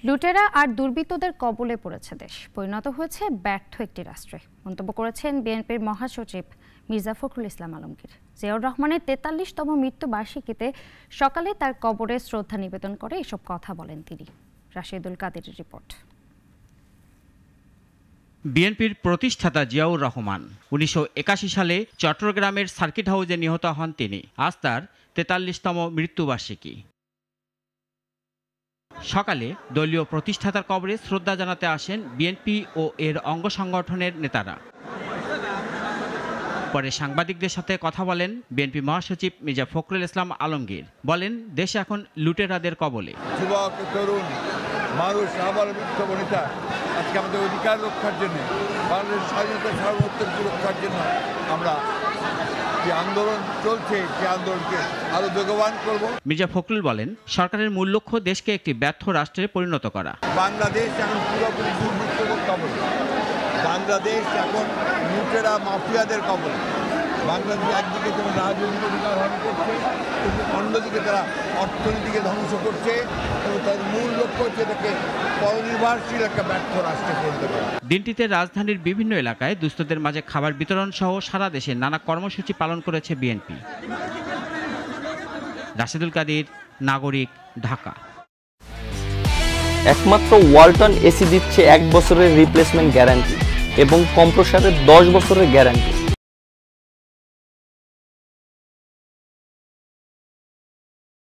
লুটেরা আর দুর্বৃত্তদের কবলে পড়েছে দেশ, পরিণত হয়েছে ব্যর্থ একটি রাষ্ট্রে, মন্তব্য করেছেন বিএনপির মহাসচিব মির্জা ফখরুল ইসলাম আলমগীর। জিয়াউর রহমানের ৪৩তম মৃত্যুবার্ষিকীতে সকালে তার কবরে শ্রদ্ধা নিবেদন করে এসব কথা বলেন তিনি। রাশেদুল কাদেরের রিপোর্ট। বিএনপির প্রতিষ্ঠাতা জিয়াউর রহমান ১৯৮১ সালে চট্টগ্রামের সার্কিট হাউসে নিহত হন তিনি। আজ তার ৪৩তম মৃত্যুবার্ষিকী। সকালে দলীয় প্রতিষ্ঠাতার কবরে শ্রদ্ধা জানাতে আসেন বিএনপি ও এর অঙ্গ সংগঠনের নেতারা। পরে সাংবাদিকদের সাথে কথা বলেন বিএনপি মহাসচিব মির্জা ফখরুল ইসলাম আলমগীর। বলেন, দেশে এখন লুটেরাদের কবলে। যুবক, তরুণ মানুষ, আবার বনিতা আজকে আমাদের অধিকার রক্ষার জন্য, বাংলাদেশের স্বাধীনতা সার্বভৌমত্বের রক্ষার জন্য আমরা যে আন্দোলন চলছে, সে আন্দোলনকে আরো বেগবান করব। মির্জা ফখরুল বলেন, সরকারের মূল লক্ষ্য দেশকে একটি ব্যর্থ রাষ্ট্রে পরিণত করা। বাংলাদেশ এখন পুরোপুরি দুর্বৃত্তদের কবলে, বাংলাদেশ এখন লুটেরা মাফিয়াদের কবলে। বাংলাদেশ একদিকে যেমন রাজনৈতিক অধিকার হরণ করছে, কিন্তু অন্যদিকে তারা অর্থনীতিকে ধ্বংস করছে এবং তাদের মূল লক্ষ্য হচ্ছে এটাকে পরনির্ভরশীল একটা ব্যর্থ রাষ্ট্রে পরিণত করা। দিনটিতে রাজধানীর বিভিন্ন এলাকায় দুস্থদের মাঝে খাবার বিতরণ সহ সারা দেশে নানা কর্মসূচি পালন করেছে বিএনপি। রাশেদুল কাদের, নাগরিক, ঢাকা। একমাত্র ওয়ালটন এসি দিচ্ছে 1 বছরের রিপ্লেসমেন্ট গ্যারান্টি এবং কম্প্রেসারের 10 বছরের গ্যারান্টি।